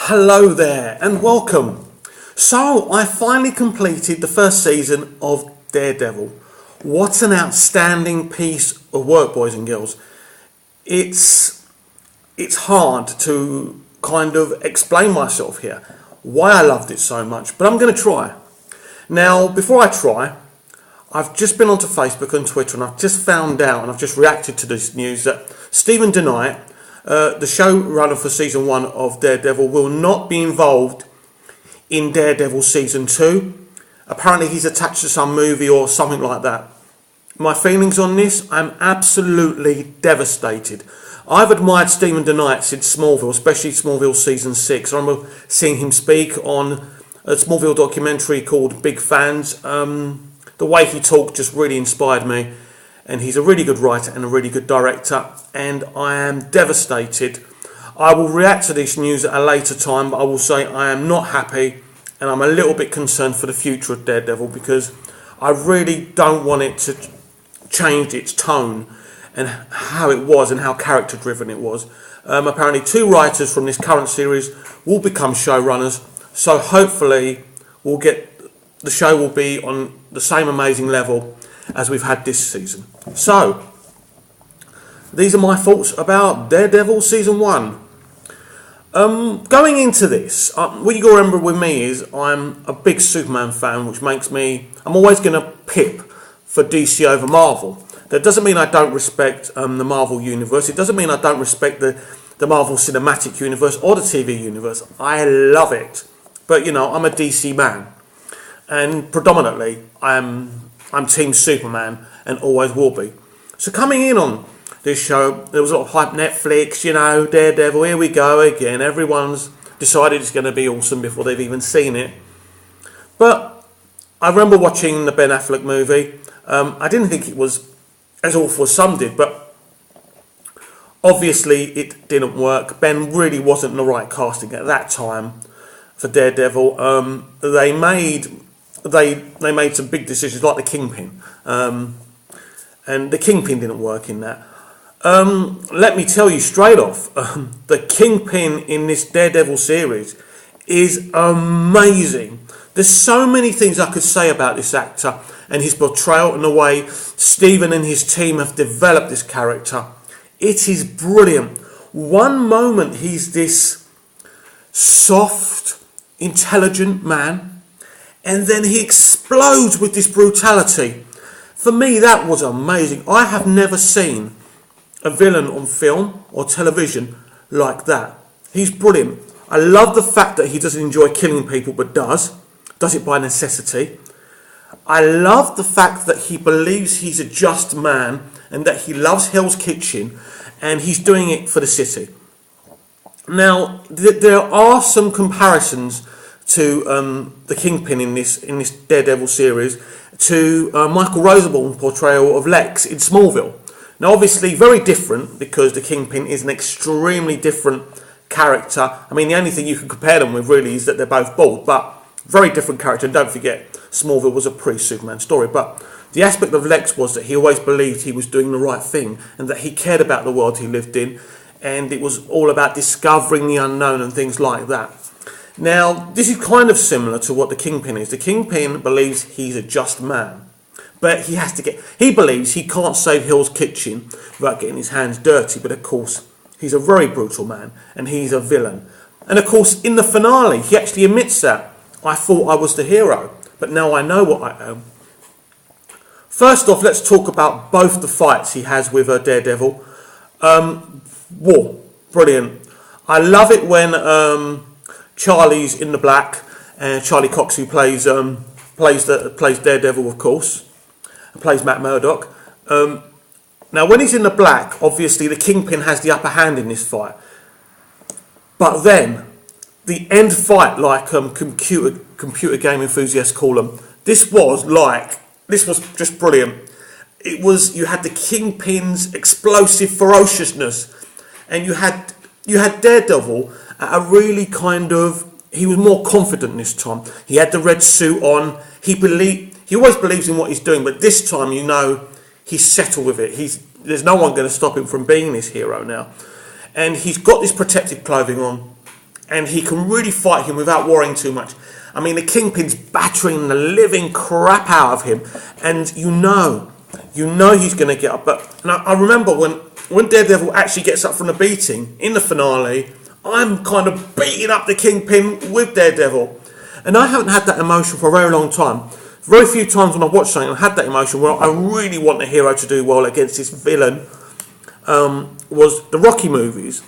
Hello there and welcome. So I finally completed the first season of Daredevil. What an outstanding piece of work, boys and girls. It's hard to kind of explain myself here, why I loved it so much, but I'm going to try. Now, before I try, I've just been onto Facebook and Twitter and I've just found out and I've just reacted to this news that Stephen DeKnight, the showrunner for season 1 of Daredevil, will not be involved in Daredevil season 2. Apparently he's attached to some movie or something like that. My feelings on this, I'm absolutely devastated. I've admired Stephen DeKnight since Smallville, especially Smallville season 6. I remember seeing him speak on a Smallville documentary called Big Fans. The way he talked just really inspired me. And he's a really good writer and a really good director. And I am devastated. I will react to this news at a later time, but I will say I am not happy. And I'm a little bit concerned for the future of Daredevil because I really don't want it to change its tone and how it was and how character driven it was. Apparently 2 writers from this current series will become showrunners. So hopefully the show will be on the same amazing level as we've had this season. So, these are my thoughts about Daredevil Season 1. Going into this, what you got to remember with me is I'm a big Superman fan, which makes me, I'm always going to pip for DC over Marvel. That doesn't mean I don't respect the Marvel universe. It doesn't mean I don't respect the Marvel Cinematic Universe or the TV universe. I love it. But, I'm a DC man. And predominantly, I'm Team Superman and always will be. So coming in on this show, there was a lot of hype. Netflix, Daredevil, here we go again. Everyone's decided it's going to be awesome before they've even seen it. But I remember watching the Ben Affleck movie. I didn't think it was as awful as some did, but obviously it didn't work. Ben really wasn't the right casting at that time for Daredevil. They made some big decisions like the Kingpin, and the Kingpin didn't work in that. Let me tell you straight off, the Kingpin in this Daredevil series is amazing. There's so many things I could say about this actor and his portrayal and the way Stephen and his team have developed this character. It is brilliant. One moment he's this soft, intelligent man, and then he explodes with this brutality. For me, that was amazing. I have never seen a villain on film or television like that. He's brilliant. I love the fact that he doesn't enjoy killing people, but does it by necessity. I love the fact that he believes he's a just man and that he loves Hell's Kitchen and he's doing it for the city. Now, there are some comparisons to the Kingpin in this Daredevil series to Michael Rosenbaum's portrayal of Lex in Smallville. Now, obviously, very different because the Kingpin is an extremely different character. I mean, the only thing you can compare them with really is that they're both bald, but very different character. And don't forget, Smallville was a pre-Superman story. But the aspect of Lex was that he always believed he was doing the right thing and that he cared about the world he lived in, and it was all about discovering the unknown and things like that. Now, this is kind of similar to what the Kingpin is. The Kingpin believes he's a just man, but he believes he can't save Hell's Kitchen without getting his hands dirty. But of course, he's a very brutal man and he's a villain. And of course, in the finale, he actually admits that. I thought I was the hero, but now I know what I am. First off, let's talk about both the fights he has with Daredevil. War, brilliant. I love it when Charlie's in the black, and Charlie Cox, who plays Daredevil, of course, and plays Matt Murdock. Now, when he's in the black, obviously the Kingpin has the upper hand in this fight. But then, the end fight, like computer game enthusiasts call them, this was just brilliant. You had the Kingpin's explosive ferociousness, and you had Daredevil at a really he was more confident this time. He had the red suit on. He always believes in what he's doing, but this time, he's settled with it. There's no one going to stop him from being this hero now. And he's got this protective clothing on. and he can really fight him without worrying too much. I mean, the Kingpin's battering the living crap out of him, and you know he's going to get up. But now, I remember when Daredevil actually gets up from the beating in the finale, I'm kind of beating up the Kingpin with Daredevil. And I haven't had that emotion for a very long time. Very few times when I've watched something, I've had that emotion where I really want the hero to do well against this villain. Was the Rocky movies,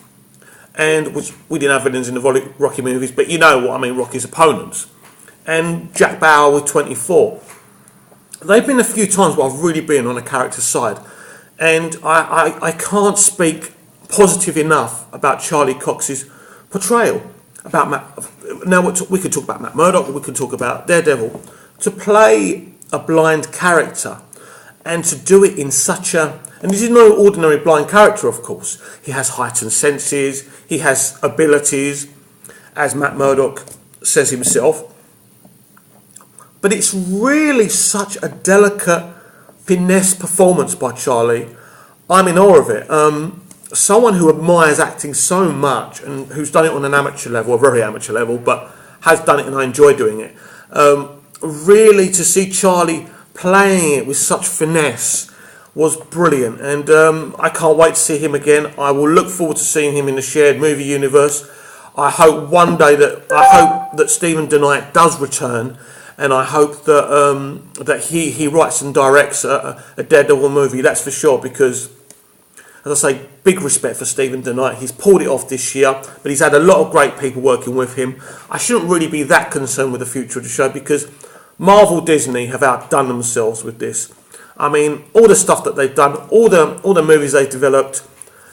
and which we didn't have villains in the Rocky movies, but you know what I mean, Rocky's opponents. And Jack Bauer with 24. They've been a few times where I've really been on a character's side. And I can't speak positive enough about Charlie Cox's portrayal. About now we could talk about Matt Murdock, we could talk about Daredevil. To play a blind character and to do it in such a... And this is no ordinary blind character, of course. He has heightened senses, he has abilities, as Matt Murdock says himself. But it's really such a delicate finesse performance by Charlie. I'm in awe of it. Someone who admires acting so much and who's done it on an amateur level, a very amateur level, but has done it and I enjoy doing it. Really to see Charlie playing it with such finesse was brilliant, and I can't wait to see him again. I will look forward to seeing him in the shared movie universe. I hope one day that Stephen DeKnight does return, and I hope that he writes and directs a Daredevil movie. That's for sure, because, as I say, big respect for Stephen DeKnight. He's pulled it off this year, but he's had a lot of great people working with him. I shouldn't really be that concerned with the future of the show, because Marvel Disney have outdone themselves with this. I mean, all the stuff that they've done, all the movies they've developed,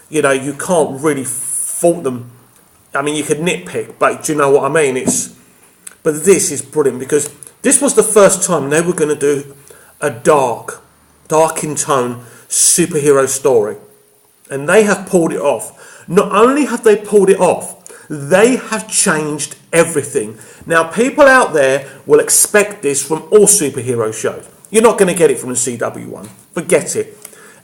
you know, you can't really fault them. I mean, you could nitpick, but do you know what I mean? But this is brilliant, because this was the first time they were going to do a dark in tone superhero story. And they have pulled it off. Not only have they pulled it off, they have changed everything. Now, people out there will expect this from all superhero shows. You're not going to get it from the CW one. Forget it.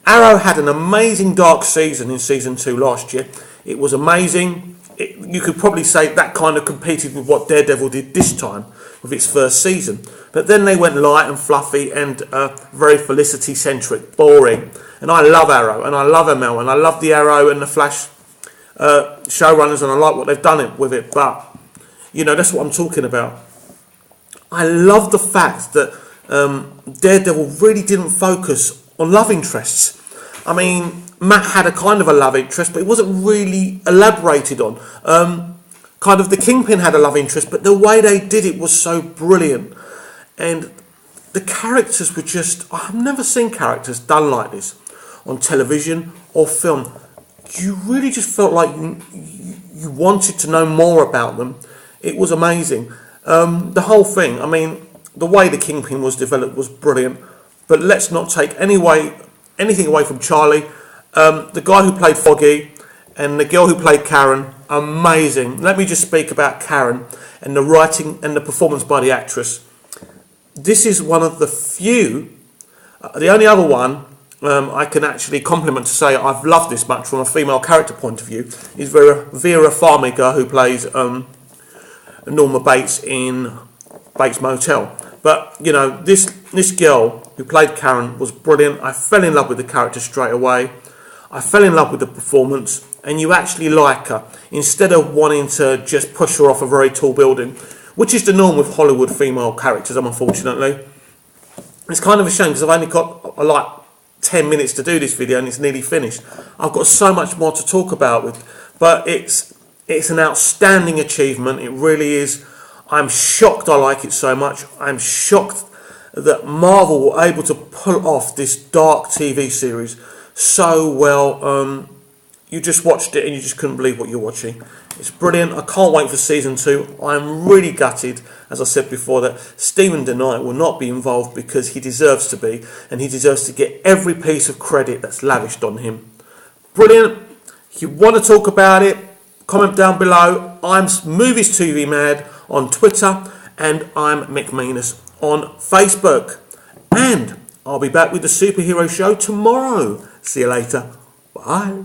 Arrow had an amazing dark season in season 2 last year. It was amazing. You could probably say that kind of competed with what Daredevil did this time with its first season. But then they went light and fluffy and very Felicity-centric, boring. And I love Arrow, and I love ML, and I love the Arrow and the Flash showrunners, and I like what they've done with it. But, you know, that's what I'm talking about. I love the fact that Daredevil really didn't focus on love interests. I mean, Matt had a kind of a love interest, but it wasn't really elaborated on. Kind of the Kingpin had a love interest, but the way they did it was so brilliant. And the characters were just... I've never seen characters done like this on television or film. You really just felt like you wanted to know more about them. It was amazing. The whole thing, I mean, the way the Kingpin was developed was brilliant. But let's not take anything away from Charlie. The guy who played Foggy and the girl who played Karen, amazing. Let me just speak about Karen and the writing and the performance by the actress. This is one of the few, the only other one I can actually compliment to say I've loved this much from a female character point of view is Vera Farmiga, who plays Norma Bates in Bates Motel. But, you know, this girl who played Karen was brilliant. I fell in love with the character straight away. I fell in love with the performance, and you actually like her instead of wanting to just push her off a very tall building, which is the norm with Hollywood female characters, unfortunately. It's kind of a shame because I've only got like 10 minutes to do this video and it's nearly finished. I've got so much more to talk about but it's an outstanding achievement. It really is. I'm shocked I like it so much. I'm shocked that Marvel were able to pull off this dark TV series so well. You just watched it and you just couldn't believe what you're watching. It's brilliant. I can't wait for season 2. I'm really gutted, as I said before, that Stephen DeKnight will not be involved because he deserves to be, and he deserves to get every piece of credit that's lavished on him. Brilliant. If you want to talk about it, comment down below. I'm Movies TV Mad on Twitter, and I'm Mick Meanus on Facebook. And I'll be back with the superhero show tomorrow. See you later. Bye.